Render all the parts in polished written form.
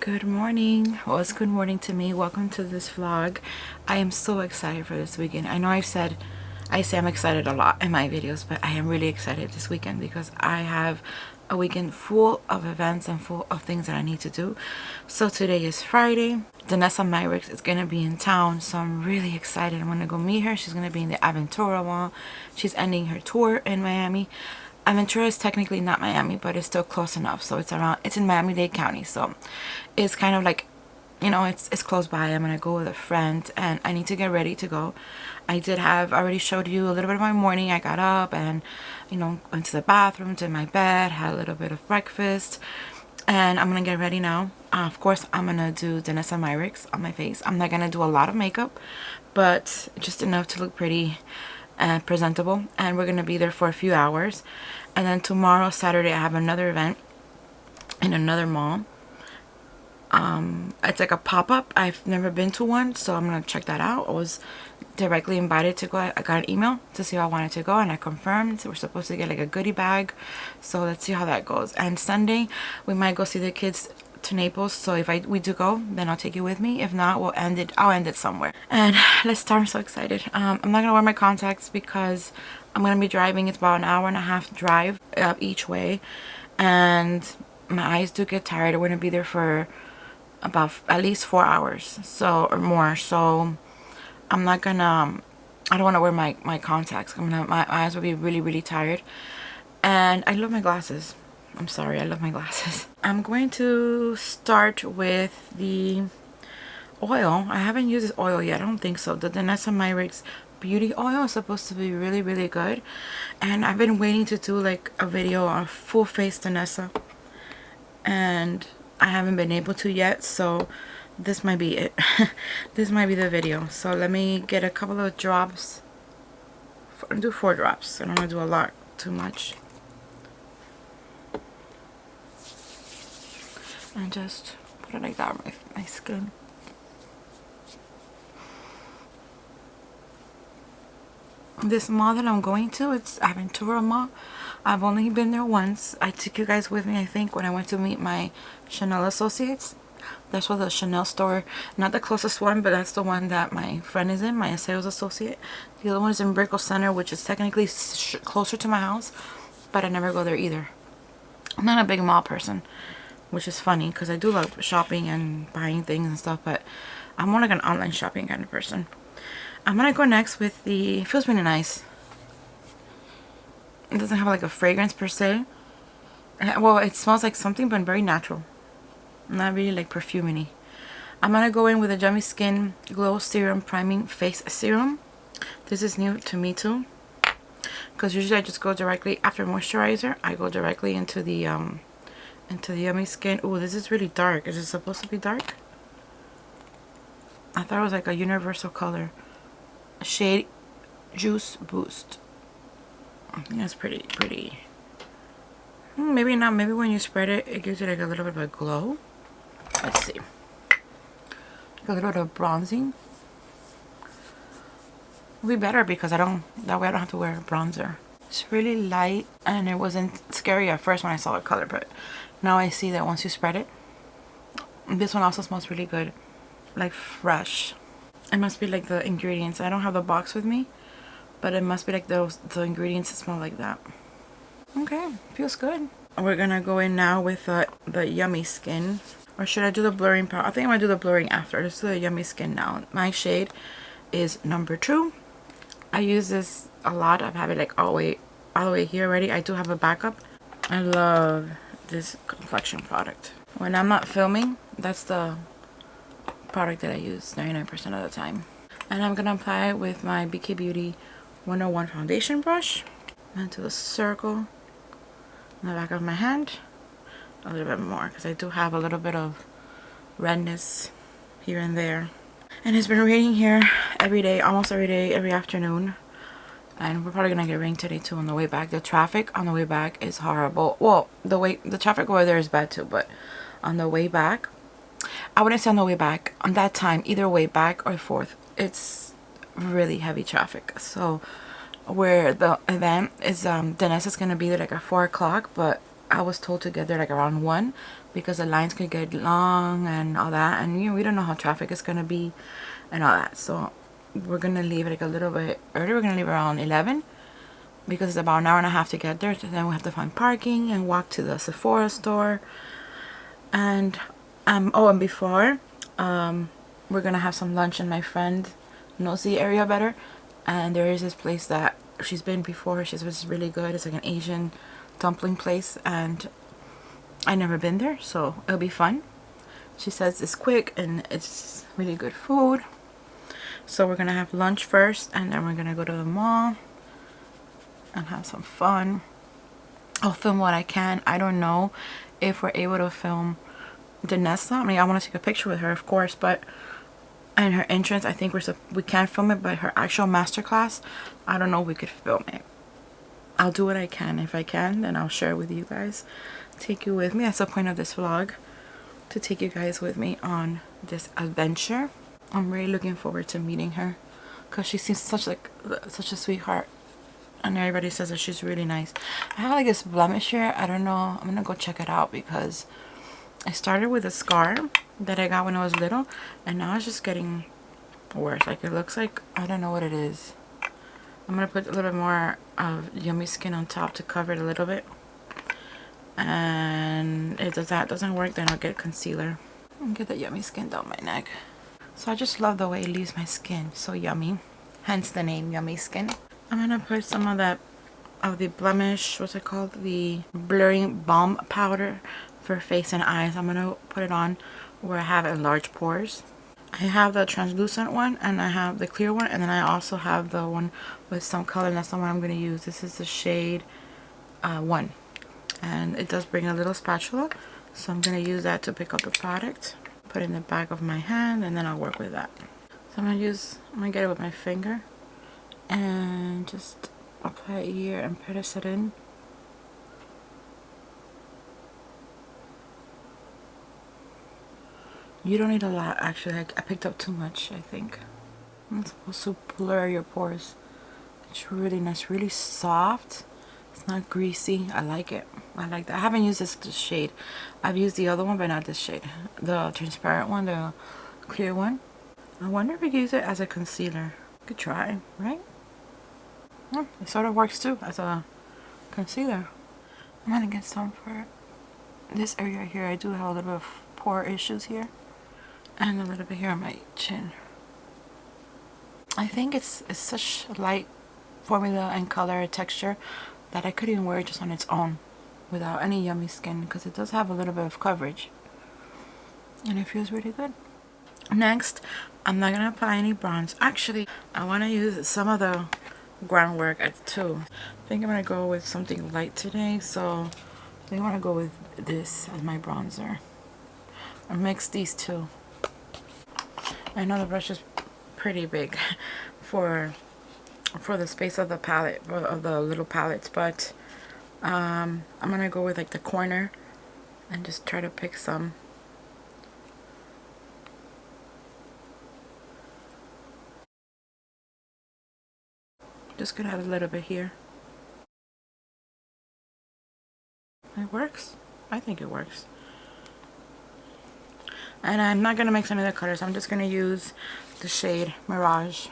Good morning. Well, it's good morning to me. Welcome to this vlog. I am so excited for this weekend. I know I say I'm excited a lot in my videos, but I am really excited this weekend because I have a weekend full of events and full of things that I need to do. So today is Friday. Danessa Myricks is going to be in town, so I'm really excited. I'm going to go meet her. She's going to be in the Aventura Mall. She's ending her tour in Miami. Aventura is technically not Miami, but it's still close enough. So it's in Miami-Dade County. So it's kind of like, you know, it's close by. I'm gonna go with a friend and I need to get ready to go. I already showed you a little bit of my morning. I got up and, you know, went to the bathroom, did my bed, had a little bit of breakfast, and I'm gonna get ready now. Of course, I'm gonna do Danessa Myricks on my face. I'm not gonna do a lot of makeup, but just enough to look pretty and presentable. And we're gonna be there for a few hours. And then tomorrow, Saturday, I have another event in another mall. It's like a pop-up. I've never been to one, so I'm gonna check that out. I was directly invited to go. I got an email to see if I wanted to go, and I confirmed. We're supposed to get like a goodie bag, so let's see how that goes. And Sunday we might go see the kids to Naples, so if we do go, then I'll take you with me. If not, I'll end it somewhere. And let's start. I'm so excited. I'm not gonna wear my contacts because I'm gonna be driving. It's about an hour and a half drive each way, and my eyes do get tired. We're gonna be there for about at least 4 hours, so or more. So I'm not gonna I don't want to wear my contacts. My eyes will be really tired. And I love my glasses. I'm sorry, I love my glasses. I'm going to start with the oil. I haven't used this oil yet. I don't think so. The Danessa Myricks beauty oil is supposed to be really good, and I've been waiting to do like a video on full face Danessa, and I haven't been able to yet, so this might be it. This might be the video. So let me get a couple of drops. I'll do 4 drops. I don't want to do a lot, too much. And just put it like that on my skin. This mall that I'm going to, it's Aventura Mall. I've only been there once. I took you guys with me, I think, when I went to meet my Chanel associates. That's what the Chanel store, not the closest one, but that's the one that my friend is in, my sales associate. The other one is in Brickell Center, which is technically closer to my house, but I never go there either. I'm not a big mall person, which is funny because I do love shopping and buying things and stuff, but I'm more like an online shopping kind of person. I'm gonna go next with it feels really nice. It doesn't have like a fragrance per se. Well, it smells like something, but very natural. Not really like perfumey. I'm gonna go in with a Yummy Skin Glow Serum Priming Face Serum. This is new to me too, because usually I just go directly after moisturizer. I go directly into the Yummy Skin. Oh, this is really dark. Is it supposed to be dark? I thought it was like a universal color. Shade Juice Boost. I think that's pretty. Maybe not. Maybe when you spread it, it gives you like a little bit of a glow. Let's see. Like a little bit of bronzing. It'll be better because that way I don't have to wear a bronzer. It's really light, and it wasn't scary at first when I saw the color, but now I see that once you spread it. This one also smells really good, like fresh. It must be like the ingredients. I don't have the box with me, but it must be like the ingredients that smell like that. Okay, feels good. We're gonna go in now with the Yummy Skin. Or should I do the blurring powder? I think I'm gonna do the blurring after. Let's do the Yummy Skin now. My shade is number 2. I use this a lot. I've had it like all the way here already. I do have a backup. I love this complexion product. When I'm not filming, that's the product that I use 99% of the time. And I'm gonna apply it with my Beekeeper 101 foundation brush into the circle on the back of my hand. A little bit more because I do have a little bit of redness here and there. And it's been raining here every day, almost every day, every afternoon. And we're probably gonna get rain today too on the way back. The traffic on the way back is horrible. Well, the traffic over there is bad too, but on the way back, I wouldn't say on the way back, on that time, either way back or forth, it's really heavy traffic. So where the event is, Danessa's gonna be there like at 4 o'clock, but I was told to get there like around 1, because the lines could get long and all that, and you know, we don't know how traffic is gonna be and all that. So we're gonna leave it like a little bit early. We're gonna leave around 11 because it's about an hour and a half to get there. So then we have to find parking and walk to the Sephora store. And oh, and before we're gonna have some lunch, and my friend knows the area better, and there is this place that she's been before. She says it's really good. It's like an Asian dumpling place, and I never been there, so it'll be fun. She says it's quick and it's really good food. So we're gonna have lunch first, and then we're gonna go to the mall and have some fun. I'll film what I can. I don't know if we're able to film Danessa. I mean, I want to take a picture with her, of course, but and her entrance, I think we can't film it, but her actual masterclass, I don't know if we could film it. I'll do what I can. If I can, then I'll share it with you guys. Take you with me. That's the point of this vlog, to take you guys with me on this adventure. I'm really looking forward to meeting her because she seems such a sweetheart, and everybody says that she's really nice. I have like this blemish here. I don't know. I'm gonna go check it out because I started with a scar that I got when I was little, and now it's just getting worse. Like, it looks like, I don't know what it is. I'm gonna put a little more of Yummy Skin on top to cover it a little bit, and if that doesn't work, then I'll get concealer and get the Yummy Skin down my neck. So I just love the way it leaves my skin so yummy, hence the name Yummy Skin. I'm gonna put some of the blemish, what's it called, the blurring balm powder for face and eyes. I'm gonna put it on where I have enlarged pores. I have the translucent one, and I have the clear one, and then I also have the one with some color, and that's the one I'm gonna use. This is the shade 1, and it does bring a little spatula, so I'm gonna use that to pick up the product, put it in the back of my hand, and then I'll work with that. So I'm gonna get it with my finger and just apply it here and press it in. You don't need a lot, actually. I picked up too much, I think. It's supposed to blur your pores. It's really nice, really soft. It's not greasy. I like it. I like that. I haven't used this shade. I've used the other one, but not this shade. The transparent one, the clear one. I wonder if we could use it as a concealer. Could try, right? Oh, it sort of works too as a concealer. I'm gonna get some for this area here. I do have a little bit of pore issues here, and a little bit here on my chin. I think it's such a light formula and color texture that I could even wear it just on its own without any Yummy Skin, because it does have a little bit of coverage and it feels really good. Next, I'm not gonna apply any bronze. Actually, I want to use some of the groundwork too. I think I'm gonna go with something light today, so I think I want to go with this as my bronzer. I'll mix these two. I know the brush is pretty big for the space of the palette, of the little palettes, but I'm gonna go with like the corner and just try to pick some. Just gonna add a little bit here. It works. I think it works. And I'm not gonna mix any of the colors. I'm just gonna use the shade Mirage.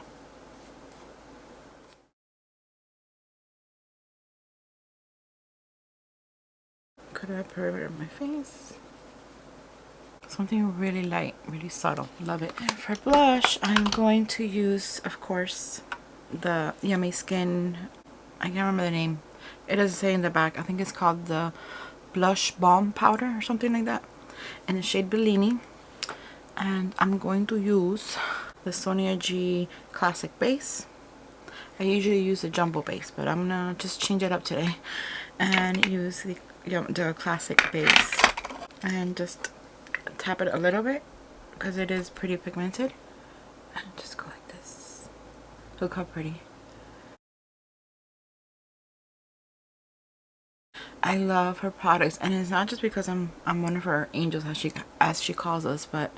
Could I perimeter of my face? Something really light, really subtle. Love it. And for blush, I'm going to use, of course, the Yummy Skin. I can't remember the name. It doesn't say in the back. I think it's called the Blush Balm Powder or something like that, in the shade Bellini. And I'm going to use the Sonia G Classic Base. I usually use the Jumbo Base, but I'm gonna just change it up today and use the Classic Base and just tap it a little bit because it is pretty pigmented, and just go like this. Look how pretty. I love her products, and it's not just because I'm one of her angels, as she calls us, but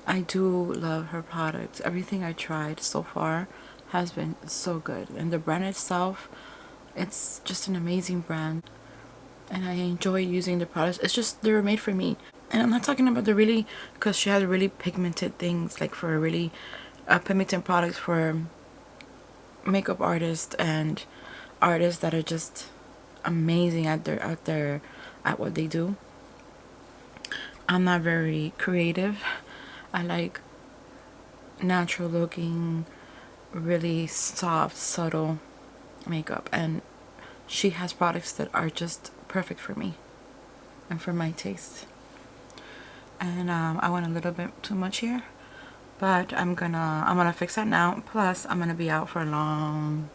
I do love her products. Everything I tried so far has been so good, and the brand itself, it's just an amazing brand. and I enjoy using the products. It's just they were made for me. And I'm not talking about the really, because she has really pigmented things, like for really pigmented products for makeup artists and artists that are just amazing at at what they do. I'm not very creative. I like natural looking, really soft, subtle makeup, and she has products that are just perfect for me and for my taste. And I went a little bit too much here, but I'm gonna fix that now. Plus I'm gonna be out for a long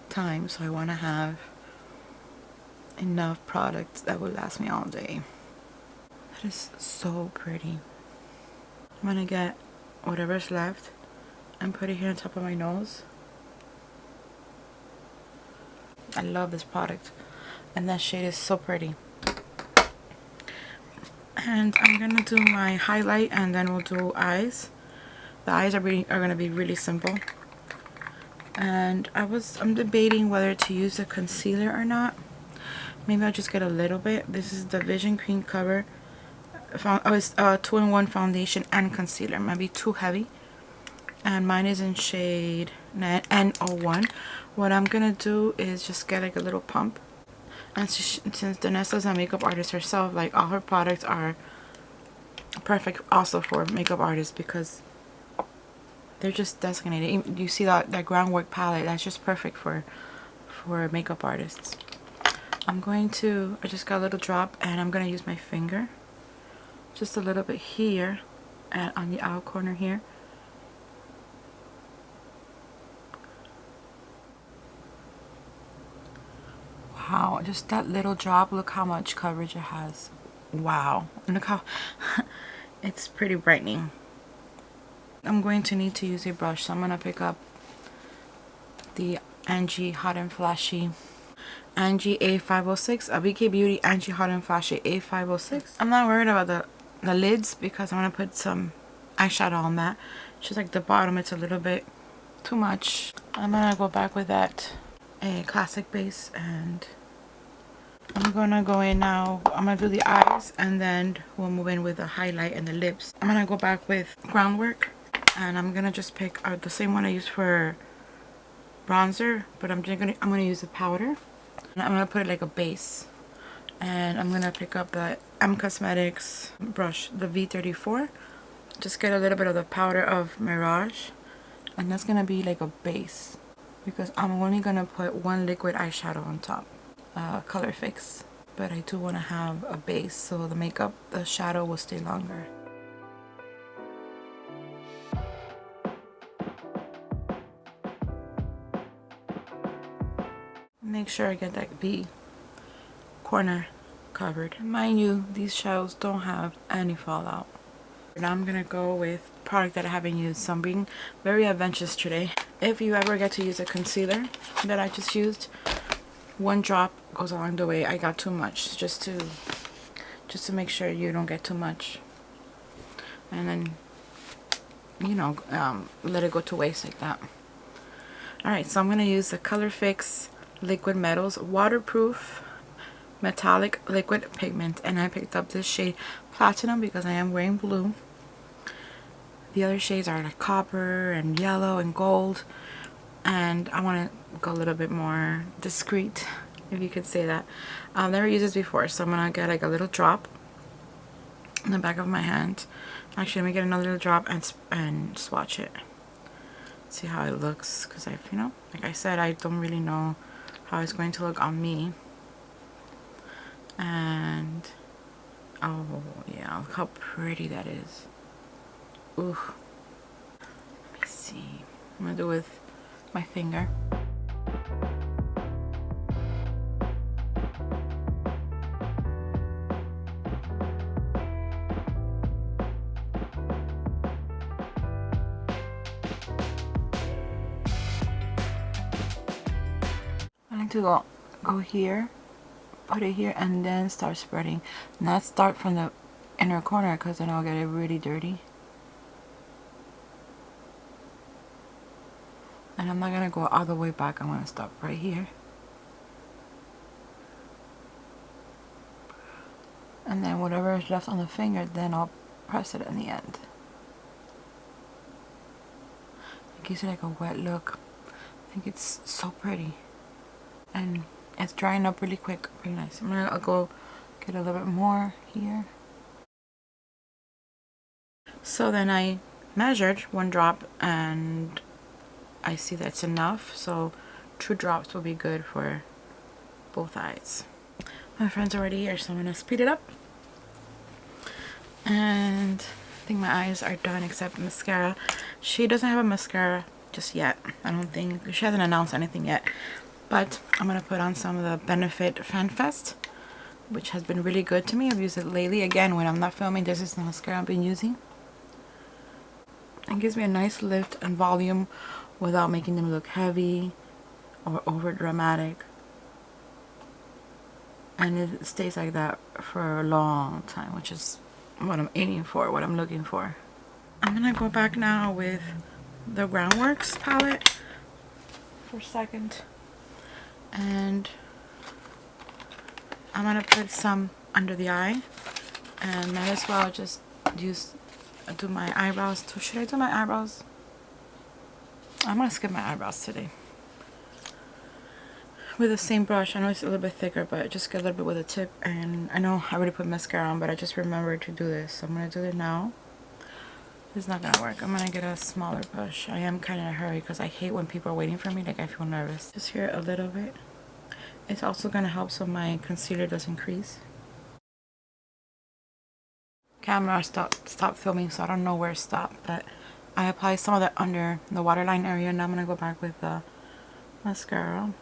time, so I want to have enough products that will last me all day. That is so pretty. I'm gonna get whatever's left and put it here on top of my nose. I love this product, and that shade is so pretty. And I'm gonna do my highlight, and then we'll do eyes. The eyes are gonna be really simple. And I'm debating whether to use a concealer or not. Maybe I'll just get a little bit. This is the Vision Cream Cover. It's 2-in-1 foundation and concealer. Might be too heavy. And mine is in shade N01. What I'm gonna do is just get like a little pump. And since Danessa's a makeup artist herself, like all her products are perfect also for makeup artists because they're just designated. You see that groundwork palette, that's just perfect for makeup artists. I just got a little drop, and I'm gonna use my finger just a little bit here and on the outer corner here. Wow, just that little drop. Look how much coverage it has. Wow, and look how it's pretty brightening. I'm going to need to use a brush, so I'm gonna pick up the Angie Hot and Flashy Angie A506, a BK Beauty Angie Hot and Flashy A506. I'm not worried about the lids because I'm gonna put some eyeshadow on that. Just like the bottom, it's a little bit too much. I'm gonna go back with that classic base, and I'm gonna go in now. I'm gonna do the eyes, and then we'll move in with the highlight and the lips. I'm gonna go back with groundwork, and I'm gonna just pick the same one I used for bronzer, but I'm gonna use the powder, and I'm gonna put it like a base. And I'm gonna pick up the Cosmetics brush, the V34. Just get a little bit of the powder of Mirage, and that's gonna be like a base because I'm only gonna put one liquid eyeshadow on top, Color Fix, but I do want to have a base so the shadow will stay longer. Make sure I get that B corner covered. Mind you, these shadows don't have any fallout. Now I'm gonna go with product that I haven't used, so I'm being very adventurous today. If you ever get to use a concealer that I just used, one drop goes a long way. I got too much, just to make sure you don't get too much, and then let it go to waste like that. Alright, so I'm gonna use the Color Fix Liquid Metals Waterproof Metallic Liquid Pigment, and I picked up this shade Platinum because I am wearing blue. The other shades are like copper and yellow and gold, and I want to go a little bit more discreet, if you could say that. I've never used this before, so I'm gonna get like a little drop in the back of my hand. Actually, let me get another little drop and swatch it, see how it looks, because like I said, I don't really know how it's going to look on me. And oh yeah, look how pretty that is. Ooh, let me see. I'm gonna do it with my finger. I need to go here, put it here, and then start spreading. Not start from the inner corner because then I'll get it really dirty. And I'm not gonna go all the way back. I'm gonna stop right here. And then whatever is left on the finger, then I'll press it in the end. It gives it like a wet look. I think it's so pretty. And it's drying up really quick, really nice. I'll go get a little bit more here. So then I measured 1 drop and I see that's enough. So 2 drops will be good for both eyes. My friend's already here, so I'm gonna speed it up. And I think my eyes are done except mascara. She doesn't have a mascara just yet. I don't think, she hasn't announced anything yet. But I'm gonna put on some of the Benefit FanFest, which has been really good to me. I've used it lately. Again, when I'm not filming, this is the mascara I've been using. It gives me a nice lift and volume without making them look heavy or over dramatic. And it stays like that for a long time, which is what I'm aiming for, what I'm looking for. I'm gonna go back now with the Groundworks palette for a second. And I'm gonna put some under the eye. And might as well just do my eyebrows too. Should I do my eyebrows? I'm gonna skip my eyebrows today. With the same brush. I know it's a little bit thicker, but just get a little bit with a tip. And I know I already put mascara on, but I just remembered to do this, so I'm gonna do it now. This is not gonna work. I'm gonna get a smaller brush. I am kind of in a hurry because I hate when people are waiting for me. Like, I feel nervous. Just here a little bit. It's also gonna help so my concealer doesn't crease. Camera stopped filming, so I don't know where it stopped, but I applied some of that under the waterline area. Now I'm gonna go back with the mascara.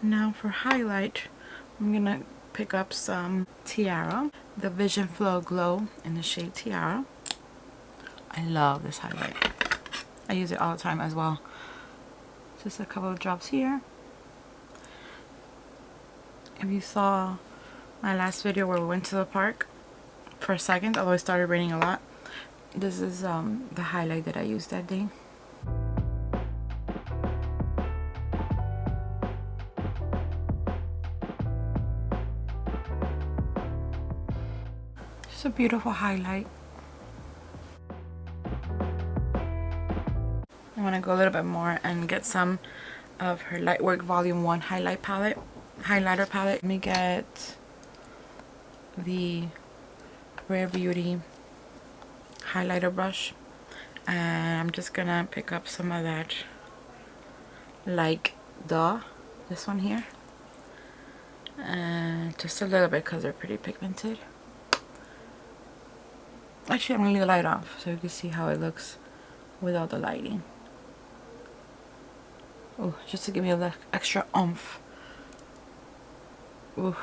Now for highlight, I'm gonna pick up some Tiara, the Vision Flow Glow in the shade Tiara. I love this highlight. I use it all the time as well. Just a couple of drops here. If you saw my last video where we went to the park for a second, although it started raining a lot, this is the highlight that I used that day. Just a beautiful highlight. I want to go a little bit more and get some of her Lightwork Volume 1 highlighter palette. Let me get the Rare Beauty highlighter brush, and I'm just gonna pick up some of that, like this one here, and just a little bit because they're pretty pigmented. Actually, I'm gonna leave the light off so you can see how it looks without the lighting. Oh, just to give me a little extra oomph. Ooh.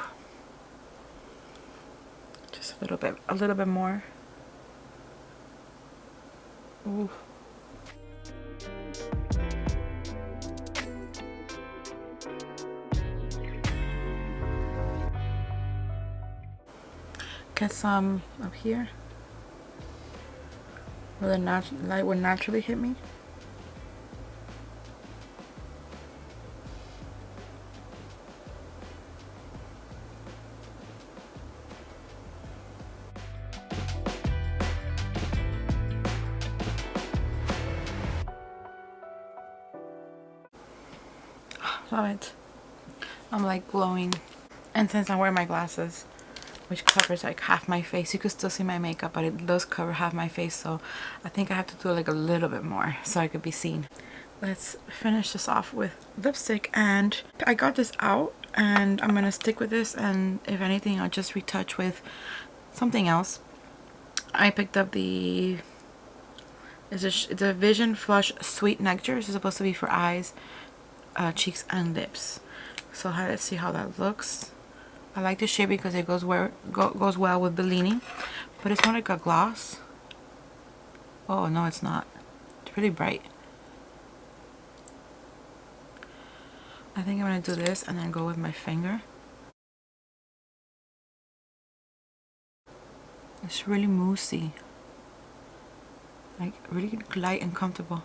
Just a little bit more. Ooh. Get some up here where the light would naturally hit me. Love it. I'm like glowing. And since I'm wearing my glasses, which covers like half my face, you can still see my makeup, but it does cover half my face, so I think I have to do like a little bit more so I could be seen. Let's finish this off with lipstick, and I got this out and I'm gonna stick with this, and if anything I'll just retouch with something else. I picked up the it's a Vision Flush Sweet Nectar. This is supposed to be for eyes, cheeks and lips. So let's see how that looks. I like the shade because it goes well with Bellini, but it's not like a gloss. Oh no, it's not. It's really bright. I think I'm gonna do this and then go with my finger. It's really moussey, like really light and comfortable.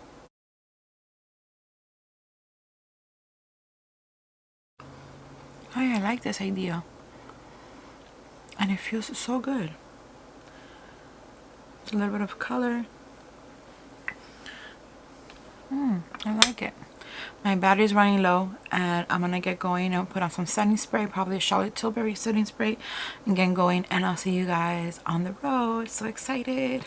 Oh yeah, I like this idea. And it feels so good. It's a little bit of color. I like it. My battery's running low and I'm gonna get going and put on some setting spray, probably a Charlotte Tilbury setting spray, and get going, and I'll see you guys on the road. So excited.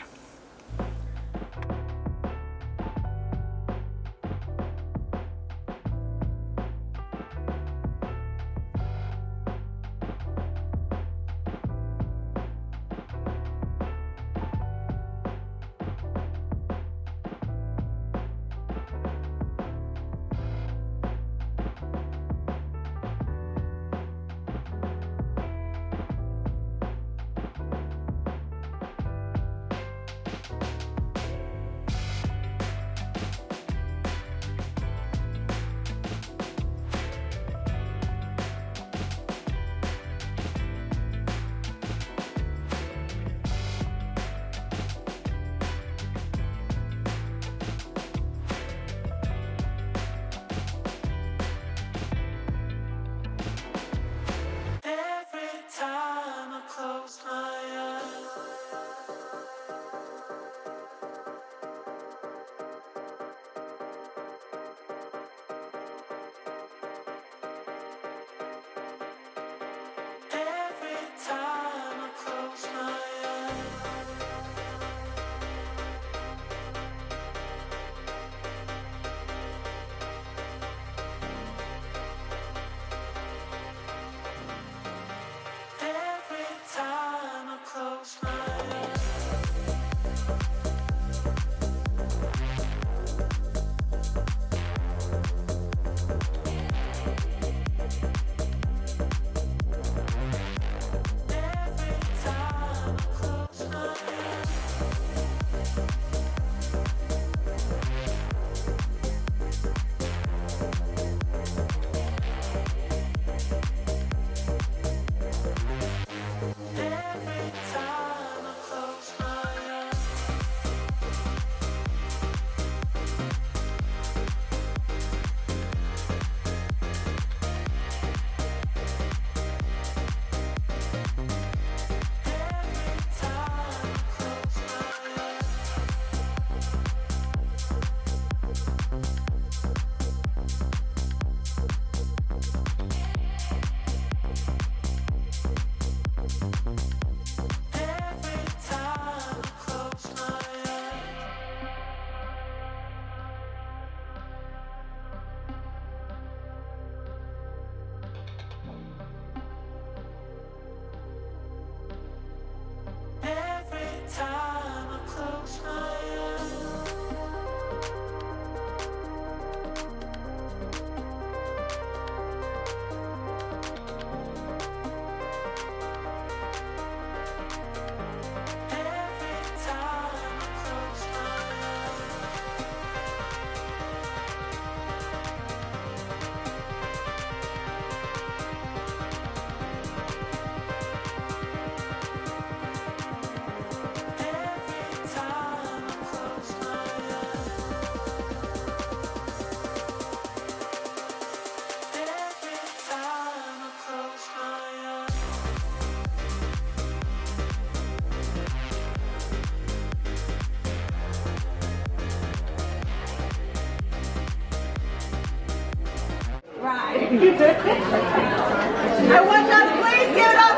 I want y'all to please give it up.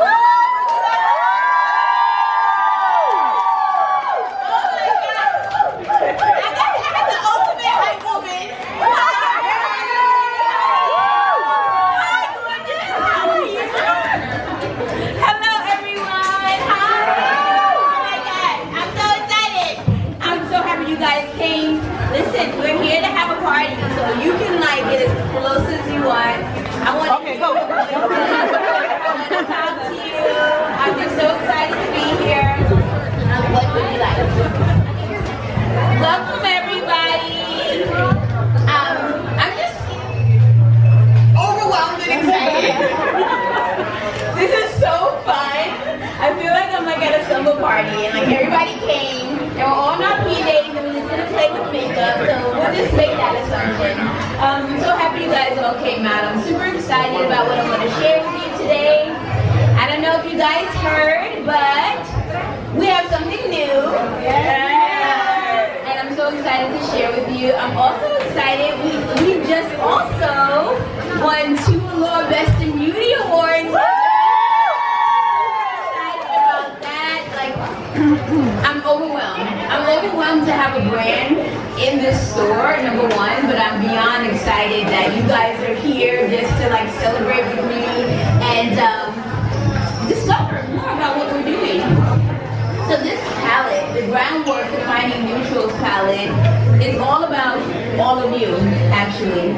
Oh my God. I got the ultimate hype woman. Hi, gorgeous. How are you? Hello, everyone. Hi. Oh my God. I'm so excited. I'm so happy you guys came. Listen, we're here to have a party, so you can like get as close as you want. I want to go. I want to talk to you. I'm just so excited to be here. What would you like? Welcome everybody. I'm just overwhelmed and excited. This is so fun. I feel like I'm like at a summer party and like everybody came. And we're all in our PJs and we're just gonna play with makeup. So we'll just make that assumption. I'm so happy you guys all came out. I'm super excited about what I'm gonna share guys heard, but we have something new. And I'm so excited to share with you. I'm also excited. We just also won 2 Allure Best in Beauty Awards. I'm overwhelmed. I'm overwhelmed to have a brand in this store, number one, but I'm beyond excited that you guys are here just to like celebrate with me and discover more about what we're doing. So this palette, the Groundwork Defining Neutrals palette, is all about all of you, actually.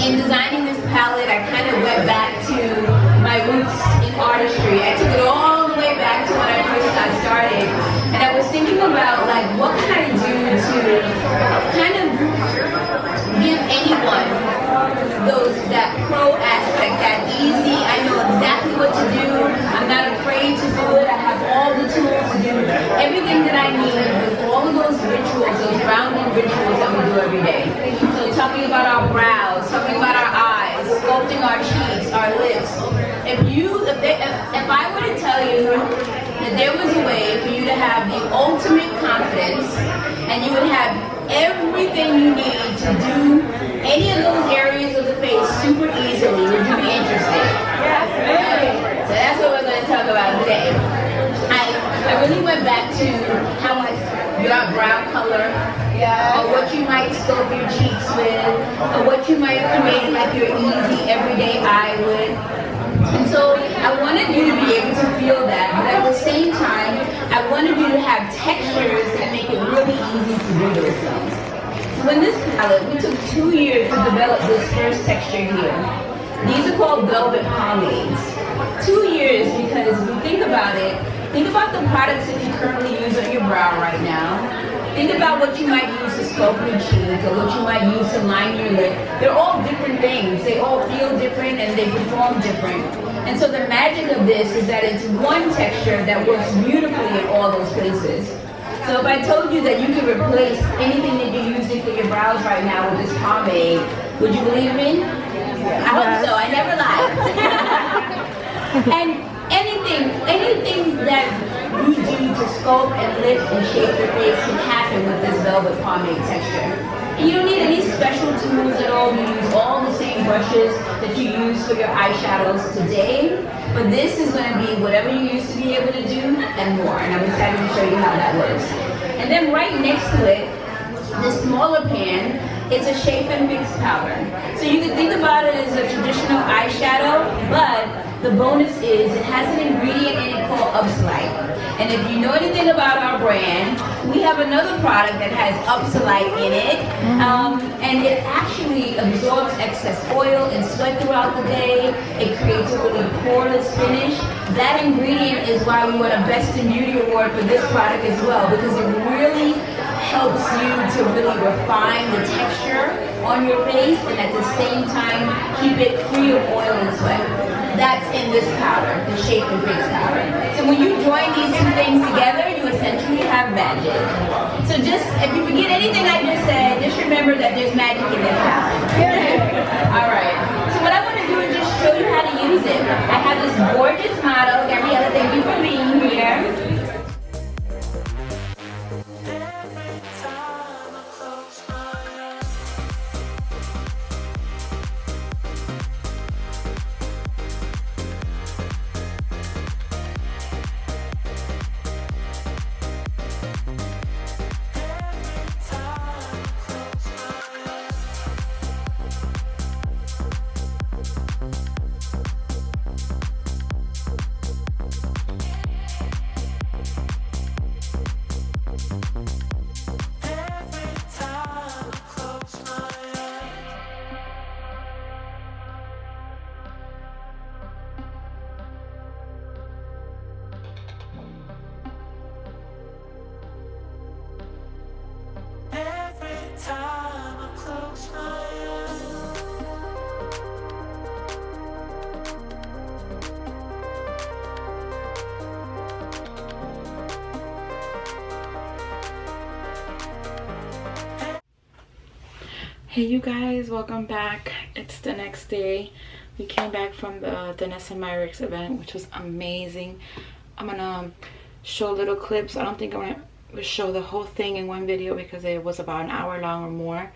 In designing this palette, I kind of went back to my roots in artistry. I took it all the way back to when I first got started. And I was thinking about like, what can I do to kind of give anyone that pro aspect, that easy, I know exactly what to do. I'm not afraid to do it. I have all the tools to do everything that I need with all of those rituals, those grounding rituals that we do every day. So talking about our brows, talking about our eyes, sculpting our cheeks, our lips. If I were to tell you that there was a way for you to have the ultimate confidence and you would have everything you need to do any of those areas of the face super easily, would you be interested? Yes. Okay. So that's what we're going to talk about today. I really went back to how much your brow color, or what you might sculpt your cheeks with, or what you might create like your easy everyday eye with. And so I wanted you to be able to feel that, but at the same time, I wanted you to have textures that make it really easy to do those things. So in this palette, we took 2 years to develop this first texture here. These are called velvet pomades. 2 years because if you think about it, think about the products that you currently use on your brow right now. Think about what you might use to sculpt your cheek or what you might use to line your lip. They're all different things. They all feel different and they perform different. And so the magic of this is that it's one texture that works beautifully in all those places. So if I told you that you could replace anything that you're using for your brows right now with this pomade, would you believe me? I hope so. I never lie. And anything that you do to sculpt and lift and shape your face can happen with this velvet pomade texture. And you don't need any special tools at all. You use all the same brushes that you use for your eyeshadows today. But this is going to be whatever you used to be able to do and more. And I'm excited to show you how that works. And then right next to it, the smaller pan, it's a shape and fix powder. So you can think about it as a traditional eyeshadow, but the bonus is it has an ingredient in it called Upsolite. And if you know anything about our brand, we have another product that has Upsolite in it. And it actually absorbs excess oil and sweat throughout the day. It creates a really poreless finish. That ingredient is why we won a Best in Beauty award for this product as well, because it really helps you to really refine the texture on your face and at the same time keep it free of oil and sweat. That's in this powder, the Shape and Fix powder. So when you join these two things together, you essentially have magic. So just, if you forget anything I just said, just remember that there's magic in this powder. Alright, so what I want to do is just show you how to use it. I have this gorgeous model, Gabriella, thank you for being here. Hey you guys, welcome back. It's the next day. We came back from the Danessa Myricks event, which was amazing. I'm gonna show little clips. I don't think I'm gonna show the whole thing in one video because it was about an hour long or more.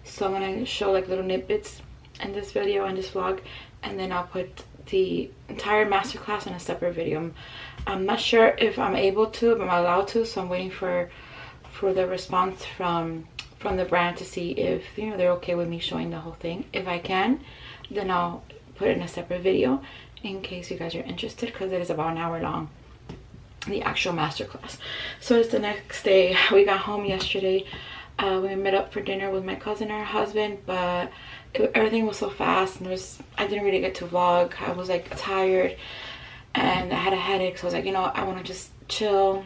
So I'm gonna show like little snippets in this video and this vlog, and then I'll put the entire masterclass in a separate video. I'm not sure if I'm able to, if I'm allowed to, so I'm waiting for the response from the brand to see if, you know, they're okay with me showing the whole thing. If I can, then I'll put it in a separate video in case you guys are interested, because it is about an hour long, the actual masterclass. So it's the next day. We got home yesterday. We met up for dinner with my cousin and her husband, but everything was so fast, and I didn't really get to vlog. I was like tired and I had a headache, so I was like, you know, I want to just chill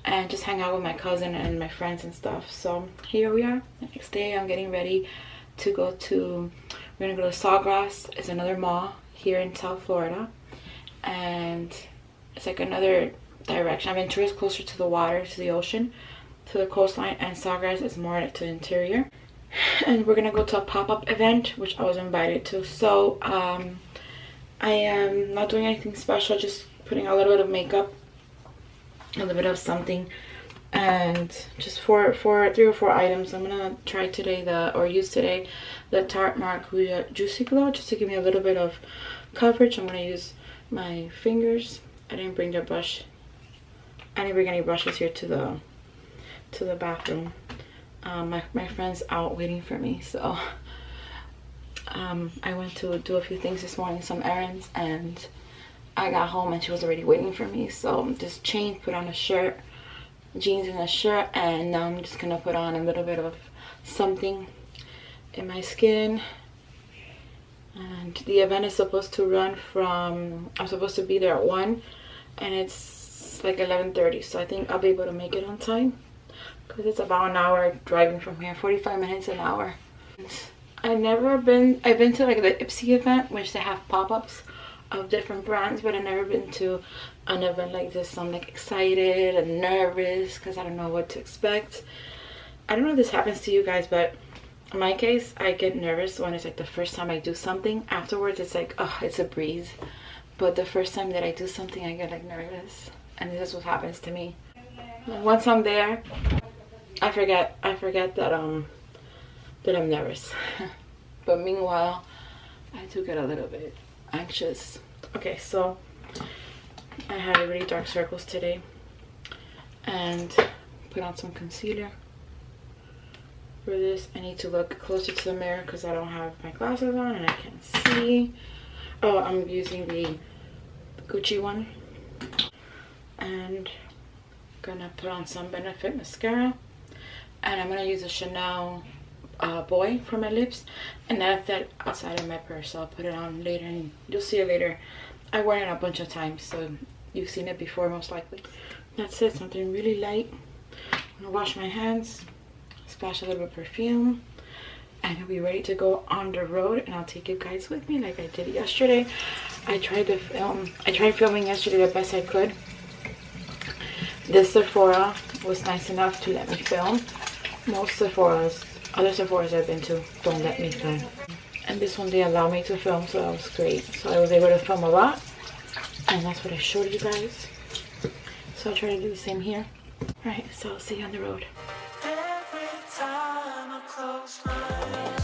and just hang out with my cousin and my friends and stuff. So here we are, the next day. I'm getting ready to go to, we're gonna go to Sawgrass. It's another mall here in South Florida, and it's like another direction. Aventura is closer to the water, to the ocean, to the coastline, and Sawgrass is more to the interior. And we're gonna go to a pop-up event, which I was invited to. So I am not doing anything special, just putting a little bit of makeup, a little bit of something, and just for 3 or 4 items. I'm gonna try today use today the Tarte Maracuja Juicy Glow, just to give me a little bit of coverage. I'm gonna use my fingers. I didn't bring the brush. I didn't bring any brushes here to the bathroom. My friend's out waiting for me, so I went to do a few things this morning, some errands, and I got home and she was already waiting for me. So just changed, put on a shirt, jeans and a shirt, and now I'm just gonna put on a little bit of something in my skin. And the event is supposed to run from, I'm supposed to be there at 1, and it's like 11:30, so I think I'll be able to make it on time, because it's about an hour driving from here, 45 minutes, an hour. I've been to like the Ipsy event, which they have pop-ups of different brands, but I've never been to an event like this. So I'm like excited and nervous because I don't know what to expect. I don't know if this happens to you guys, but in my case, I get nervous when it's like the first time I do something. Afterwards, it's like, oh, it's a breeze. But the first time that I do something, I get like nervous, and this is what happens to me. Once I'm there, I forget that that I'm nervous. But meanwhile, I do get a little bit anxious. Okay, so I had really dark circles today, and put on some concealer. For this, I need to look closer to the mirror because I don't have my glasses on and I can't see. Oh, I'm using the Gucci one, and gonna put on some Benefit mascara, and I'm gonna use a Chanel Boy for my lips, and I left that outside of my purse, so I'll put it on later and you'll see it later. I wore it a bunch of times, so you've seen it before most likely. That's it, something really light. I'm gonna wash my hands, splash a little bit of perfume, and I'll be ready to go on the road, and I'll take you guys with me like I did yesterday. I tried filming yesterday the best I could. This Sephora was nice enough to let me film. Most other Sephoras I've been to don't let me film, and this one they allow me to film, so that was great. So I was able to film a lot, and that's what I showed you guys. So I'll try to do the same here. Alright, so I'll see you on the road. Every time I close my eyes.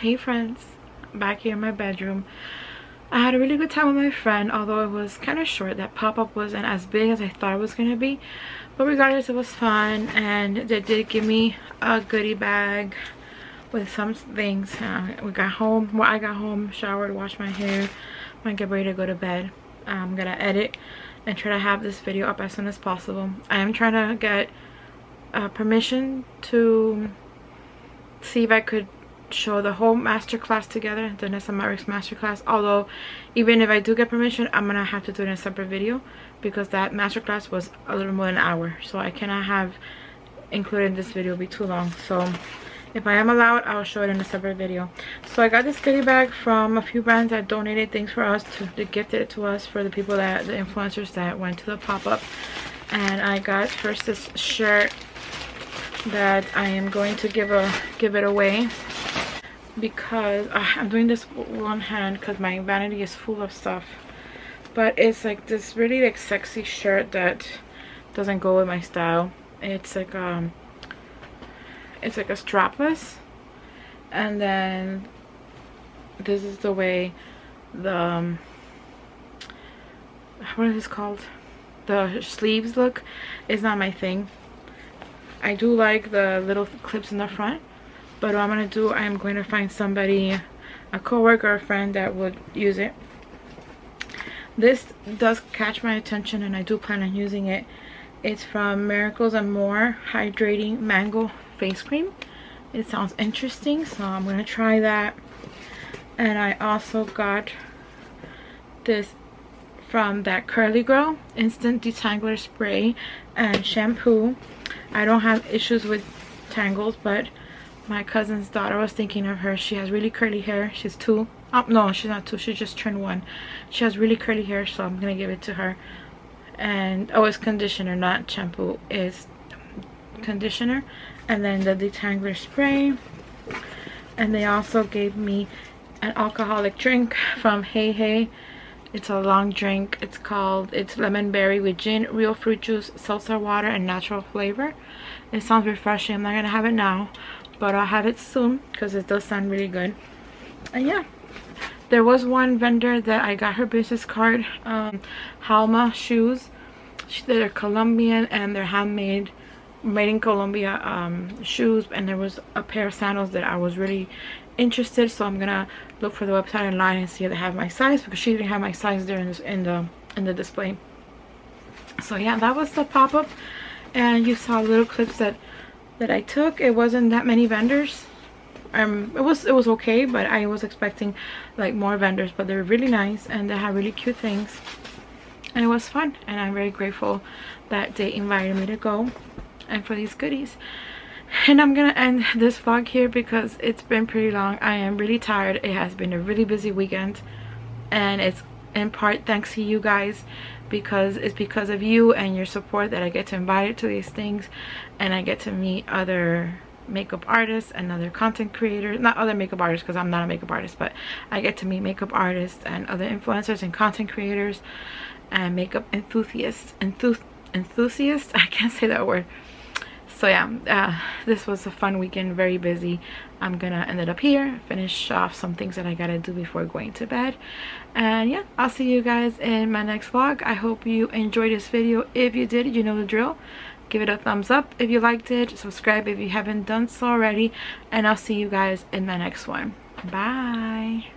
Hey friends, back here in my bedroom. I had a really good time with my friend, although it was kind of short. That pop-up wasn't as big as I thought it was going to be, but regardless, it was fun. And they did give me a goodie bag with some things. We got home, well, I got home, showered, washed my hair. I'm gonna get ready to go to bed. I'm gonna edit and try to have this video up as soon as possible. I am trying to get permission to see if I could show the whole masterclass together, the Danessa Myricks masterclass. Although even if I do get permission, I'm gonna have to do it in a separate video because that masterclass was a little more than an hour, so I cannot have included in this video, it'll be too long. So if I am allowed, I'll show it in a separate video. So I got this goodie bag from a few brands that donated things for us, they gifted it to us for the people that, the influencers that went to the pop-up. And I got first this shirt that I am going to give it away because I'm doing this with one hand because my vanity is full of stuff. But it's like this really like sexy shirt that doesn't go with my style. It's like a strapless, and then this is the way the what is this called, the sleeves look. It's not my thing. I do like the little clips in the front, but what I'm gonna do, I'm going to find somebody, a coworker or a friend that would use it. This does catch my attention and I do plan on using it. It's from Miracles and More Hydrating Mango Face Cream. It sounds interesting, so I'm gonna try that. And I also got this from that Curly Girl Instant Detangler Spray and Shampoo. I don't have issues with tangles, but my cousin's daughter, was thinking of her. She has really curly hair. She's 2. No, she's not 2. She just turned 1. She has really curly hair, so I'm gonna give it to her. And oh, it's conditioner, not shampoo. It's conditioner. And then the detangler spray. And they also gave me an alcoholic drink from Hey Hey. It's a long drink. It's lemon berry with gin, real fruit juice, seltzer water, and natural flavor. It sounds refreshing. I'm not gonna have it now, but I'll have it soon because it does sound really good. And yeah, there was one vendor that I got her business card. Halma shoes. They're Colombian and they're handmade, made in Colombia shoes. And there was a pair of sandals that I was really interested, so I'm gonna look for the website online and see if they have my size, because she didn't have my size there in the display. So yeah, that was the pop-up, and you saw little clips that I took. It wasn't that many vendors. It was okay, but I was expecting like more vendors, but they were really nice and they had really cute things, and it was fun. And I'm very grateful that they invited me to go and for these goodies. And I'm gonna end this vlog here because it's been pretty long. I am really tired. It has been a really busy weekend, and it's in part thanks to you guys, because it's because of you and your support that I get to invite to these things, and I get to meet other makeup artists and other content creators. Not other makeup artists because I'm not a makeup artist, but I get to meet makeup artists and other influencers and content creators and makeup enthusiasts. Enthusiast, I can't say that word. So yeah, this was a fun weekend, very busy. I'm gonna end it up here, finish off some things that I gotta do before going to bed. And yeah, I'll see you guys in my next vlog. I hope you enjoyed this video. If you did, you know the drill. Give it a thumbs up if you liked it. Subscribe if you haven't done so already. And I'll see you guys in my next one. Bye.